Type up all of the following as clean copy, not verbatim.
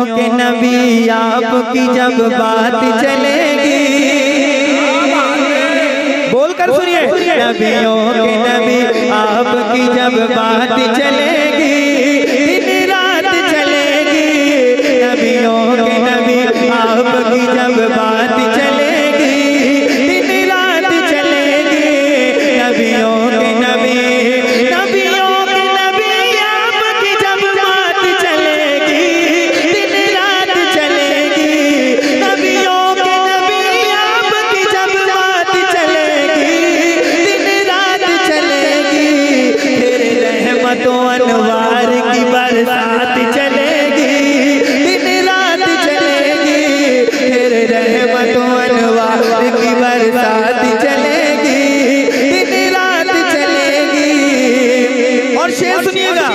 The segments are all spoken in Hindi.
के नबी आपकी जब बात चलेगी, बोलकर सुनिए, नबियों के नबी आपकी जब बात चलेगी, दिन रात चलेगी। नबियों के नबी आपकी जब बात चलेगी, दिन रात चलेगी। नबियों के नबी आपकी जब बात चलेगी, दिन रात चलेगी। नबियों के नबी आपकी जब बात चलेगी, दिन रात चलेगी। फिर रहमतों अनवार की बरसात चलेगी, दिन रात चलेगी। फिर रहमतों अनवार की बरसात चलेगी, दिन रात चलेगी। और शेर सुनिएगा,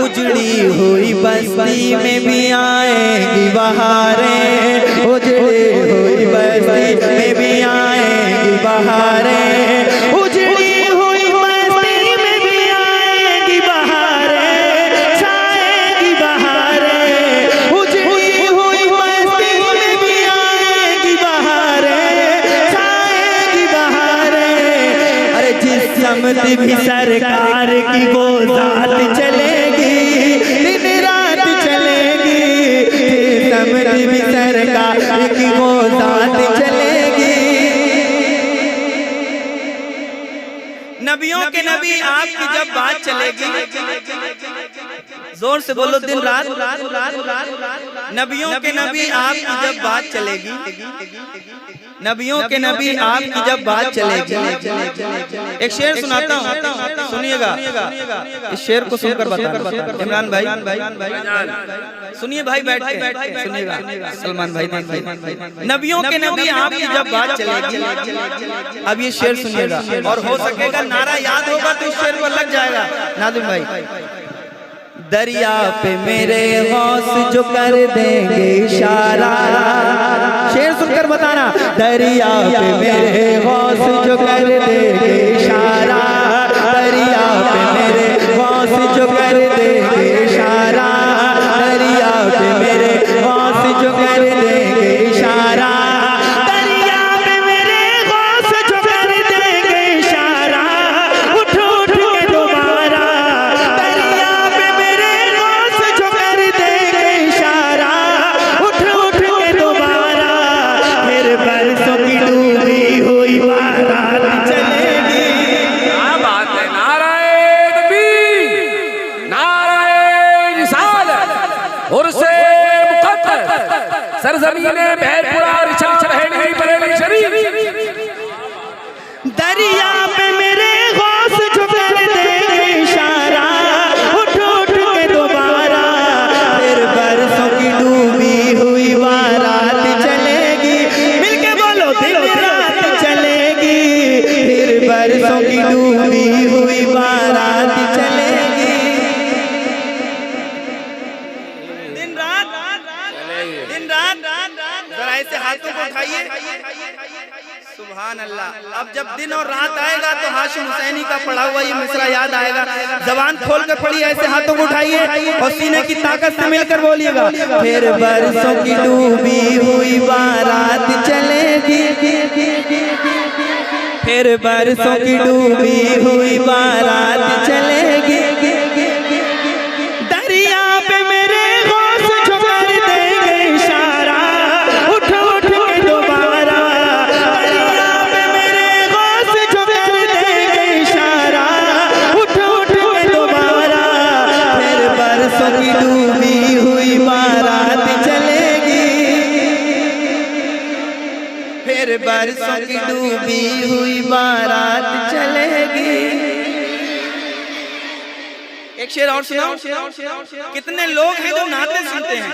उजड़ी हुई बस्ती में भी आएगी बहारें, उजड़ी हुई बस्ती में भी आएगी बहारें, उजड़ी हुई बस्ती में भी आएगी बहारें, छाएगी बहारें। उजड़ी हुई बस्ती में भी आएगी बहारें, छाएगी बहारें। अरे जिस समत भी सरकार की वो जात चलेगी, दिन रात चलेगी। जिस समत भी सरकार की वो जात चलेगी। नबियों के नबी आपकी जब बात चलेगी, जोर से बोलो, दिन रात। नबियों के नबी आपकी जब बात चलेगी, नबियों के नबी आपकी जब बात चलेगी। एक शेर सुनाता हूँ, सुनिएगा। इस शेर को सुनकर बताना। इमरान भाई सुनिए, भाई बैठ के सुनिएगा। सलमान भाई, नबियों के नबी आपकी जब बात चलेगी, अब ये शेर सुनिएगा, और हो सकेगा नारा याद होगा तो इस शेर को लग जाएगा। नादिम भाई, दरिया पे मेरे गौस जो कर देंगे इशारा, शेर सुनकर बताना। दरिया पे मेरे गौस जो कर देंगे इशारा, दरिया पे मेरे गौस जो कर देंगे इशारा, दरिया पे मेरे गौस जो कर देंगे इशारा, दरिया पे मेरे गौस जो कर देंगे इशारा। उठ उठ के दोबारा, दरिया पे मेरे गौस जो कर देंगे इशारा। उठ उठ के दोबारा, फिर बरसों की डूबी हुई बारात चलेगी। क्या बात है, नाराए तकबीर, नाराए रिसालत, उर्से मुक़द्दस, सरज़मीने बहरपुरा रिसालत बहनी बरेली शरीफ। दरिया पे मेरे गौस जो कर देंगे इशारा। उठ उठ के दोबारा, फिर बरसों की डूबी हुई बारात चलेगी। मिलके बोलो, दिन रात चलेगी। फिर बरसों की डूबी हुई बारात चलेगी। दिन रात, दिन रात। जरा ऐसे हाथों को उठाइए, सुभान अल्लाह। अब जब दिन और रात आएगा तो हाशिम हुसैनी का पढ़ा हुआ ये मिसरा याद आएगा। जबान खोल कर पढ़िए, ऐसे हाथों को उठाइए और सीने की ताकत से मिलकर बोलिएगा। फिर बरसों की डूबी हुई बारात चलेगी, फिर बरसों की डूबी हुई बारात चलेगी। दरिया पे मेरे गौस जो कर देंगे इशारा। उठ उठ के दोबारा, दरिया पे मेरे गौस जो कर देंगे इशारा। उठ उठ के दोबारा, फिर बरसों की डूबी हुई बारात चलेगी। फिर बरसों की डूबी हुई बारात चलेगी। एक शेर और सुनाओ। कितने लोग हैं जो नाते सुनते हैं?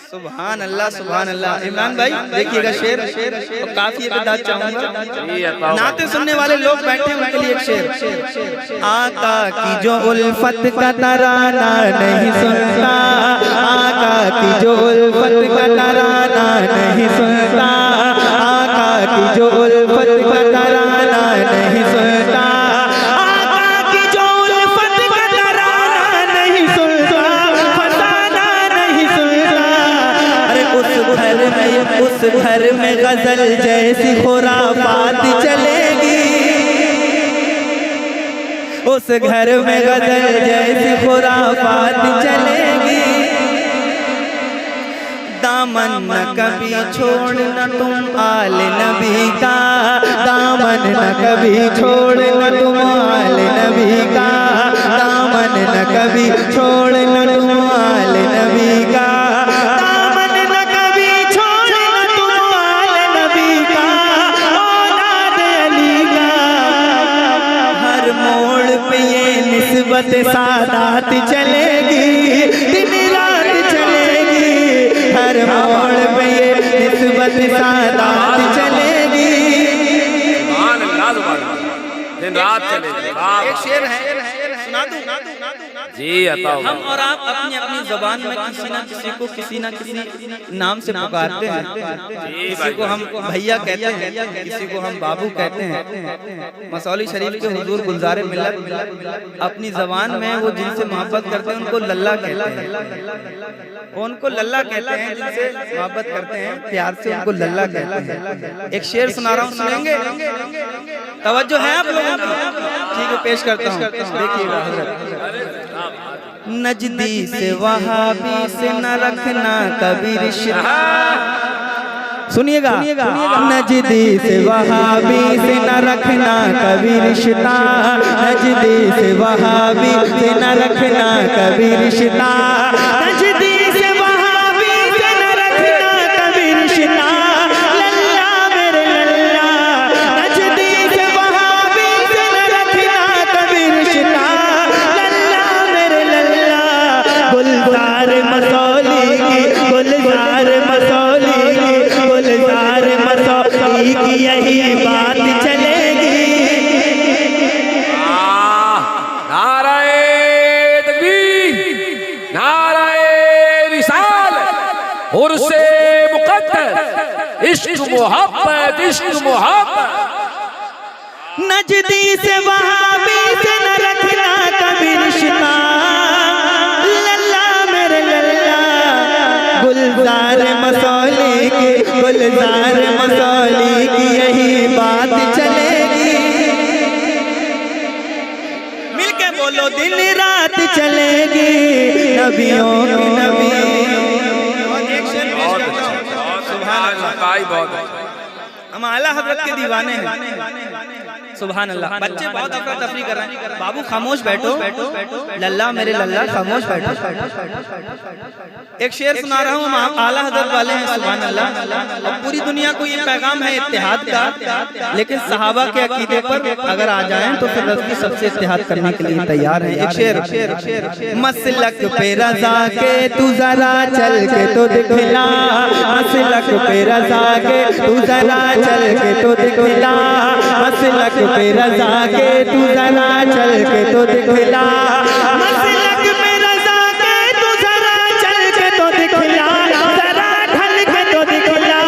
सुभान अल्लाह, सुभान अल्लाह। इमरान भाई देखिएगा शेर, तो काफी इब्तिदा चाहूंगा। नाते सुनने वाले लोग बैठे हैं, उनके लिए एक शेर। आका की जो उल्फत का तराना नहीं सुनता, आका की जो उल्फत का तराना नहीं सुनता, आका की जो उल्फत का तराना नहीं सुनता, आका की जो उल्फत का तराना नहीं सुनता, फसाना उस घर में गजल जैसी खुराफात चलेगी, उस घर में गजल जैसी खुराफात चलेगी। दामन न कभी छोड़ना तुम आल नबी का, दामन न कभी छोड़ना तुम आल नबी का, दामन न कभी छोड़ना तुम आल नबी का, दामन न कभी छोड़ना तुम आल नबी का, औलाद अली का। हर मोड़ पे ये निस्बत सादात चलेगी, दिन रात चलेगी, हर मोड़ पे ये निस्बत सादात चलेगी। दिन रात चलेगी। एक शेर है, सुना दूं? जी बताओ। हम और आप अपनी अपनी जबान में किसी ना किसी को किसी ना किसी नाम से पुकारते हैं। किसी को हम भैया कहते हैं, किसी को हम बाबू कहते हैं। मसौली शरीफ के हुजूर गुलजार मिल्लत अपनी जबान में वो जिनसे मोहब्बत करते हैं उनको लल्ला कहते हैं, उनको लल्ला कहते हैं, जिनसे मोहब्बत करते हैं प्यार से उनको लल्ला कहते हैं। एक शेर सुना रहा हूँ, सुनेंगे? तवज्जो है आप लोगों की? ठीक है, पेश करता हूँ, देखिएगा। नजदी से वहाबी से न रखना कभी रिश्ता, सुनिएगा, नजदी से वहाबी से न रखना कभी रिश्ता, नजदी से वहाबी से न रखना कभी रिश्ता, नजदी से वहाबी से न रखना कभी रिश्ता, लल्ला मेरे लल्ला, नजदी से वहाबी से न रखना कभी रिश्ता, लल्ला मेरे लल्ला। गुलजार मसौली की, गुलजार मसौली की, गुलजार मसौली की यही बात चलेगी। नाराए तकबीर, नाराए रिसालत, उर्से मुक़द्दस, इश्क मोहब्बत, इश्क मोहब्बत। नजदी से वहाबी से न रखना कभी रिश्ता, लल्ला मेरे लल्ला। गुलजार मसौली की, गुलजार मसौली की यही बात चलेगी। मिलके बोलो, दिन रात चलेगी, नबियों की नबी। सुभान अल्लाह, बहुत अच्छा। हम आला हजरत के दीवाने हैं, सुभान अल्लाह। बच्चे बहुत अफरा तफरी कर रहे हैं, बाबू खामोश बैठो, लल्ला मेरे लल्ला खामोश बैठो। एक शेर सुना रहा हूँ, हम आला हजरत वाले हैं, सुभान अल्लाह। और पूरी दुनिया को ये पैगाम है इत्तेहाद का, लेकिन सहाबा के अकीदे पर अगर आ जाएं तो फिर रज़्क़ी सबसे इत्तेहाद करने के लिए तैयार है। एक शेर, मसलक पे रज़ा के तू जरा चल के तो दिखला, मसलक पे रज़ा के तू जरा चल के तो दिखला, मसलक पे रज़ा के तू जरा चल के तो दिखला, मसलक पे रज़ा के तू जरा चल के तो दिखला, जरा ढल के तो दिखला,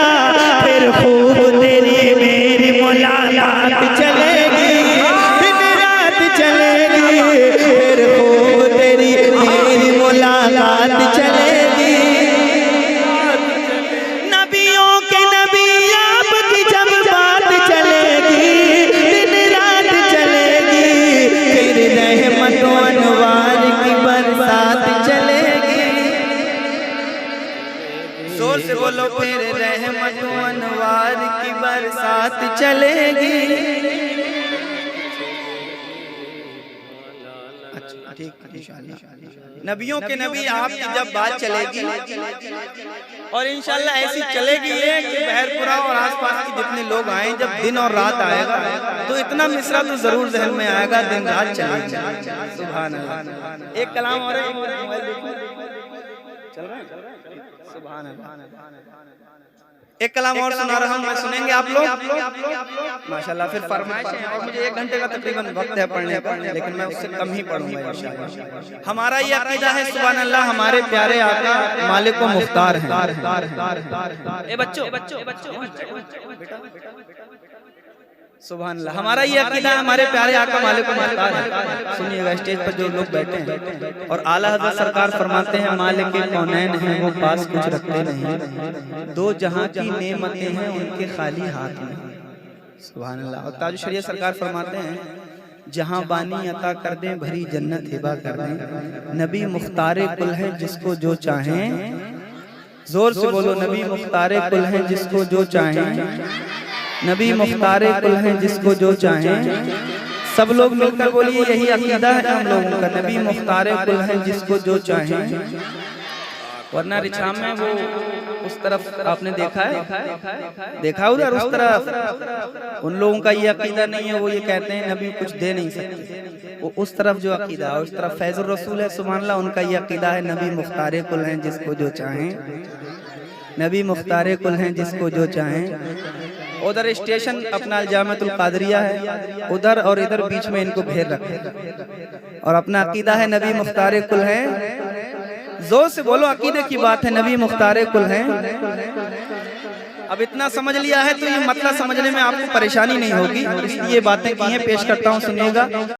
फिर खूब तेरी मेरी मुलाकात चलेगी, दिन रात चलेगी, फिर खूब तेरी मेरी मुलाकात चलेगी। नबियों के नबी आपकी जब बात चलेगी, दिन रात चलेगी, फिर रहमतों अनवार की बरसात चलेगी। जोर से बोलो, फिर रहमतों अनवार की बरसात चलेगी। ठीक, इंशाअल्लाह नबियों के नबी आपकी जब बात चलेगी, और इंशाअल्लाह ऐसी चलेगी ये कि बहरपुरा और आसपास के जितने लोग आए, जब दिन और रात आएगा तो इतना मिसरा तो जरूर जहन में आएगा, दिन रात चलेगी। सुभान अल्लाह। एक कलाम और चल रहा है, सुभान अल्लाह। एक कलाम और सुना रहा हूँ मैं, सुनेंगे आप लोग? माशाल्लाह। फिर फरमाइश है, और मुझे 1 घंटे का तकरीबन वक्त है पढ़ने का, लेकिन मैं उससे कम ही पढ़ूंगा इंशाअल्लाह। हमारा ये अकीदा है, सुभान अल्लाह, हमारे प्यारे आका मालिक व मुख्तार हैं। ए बच्चों, सुभान अल्लाह। हमारा ये अकीदा है, हमारे प्यारे आका मालिक मुख्तार है। सुनिएगा, स्टेज पर जो लोग बैठे हैं और आला हज़रत सरकार फरमाते हैं मालिक के कौनैन हैं वो पास कुछ रखते नहीं, दो जहां की नेमतें हैं उनके खाली हाथ में। सुभान अल्लाह। और ताज शरीयत सरकार फरमाते हैं जहां बानी अता कर दें भरी जन्नत हिबा कर दें, नबी मुख्तारे कुल है जिसको जो चाहें, जोर से बोलो, नबी मुख्तारे कुल है जिसको जो चाहें, नबी मुख्तारे कुल हैं जिसको जो चाहें। सब लोग मिलकर बोलिए, यही अकीदा है हम लोगों का, नबी मुख्तारे कुल हैं जिसको जो चाहें। वरना रिछाम में वो उस तरफ आपने देखा है, देखा उधर उस तरफ, उन लोगों का ये अकीदा नहीं है, वो ये कहते हैं नबी कुछ दे नहीं सकते। वो उस तरफ जो अकीदा है, उस तरफ फैजुर रसूल है सुभान अल्लाह, उनका ये अकीदा है नबी मुख्तारे कुल हैं जिसको जो चाहें, नबी मुख्तारे कुल हैं जिसको जो चाहें। उधर स्टेशन अपना जामतुल कादरिया है, उधर और इधर बीच में इनको घेर रखे और अपना अकीदा है नबी मुख्तारे कुल हैं। जोर से बोलो, अकीदे की बात है, नबी मुख्तारे कुल हैं। अब इतना समझ लिया है तो ये मतलब समझने में आपको परेशानी नहीं होगी, इसलिए बातें की हैं, पेश करता हूँ, सुनिएगा।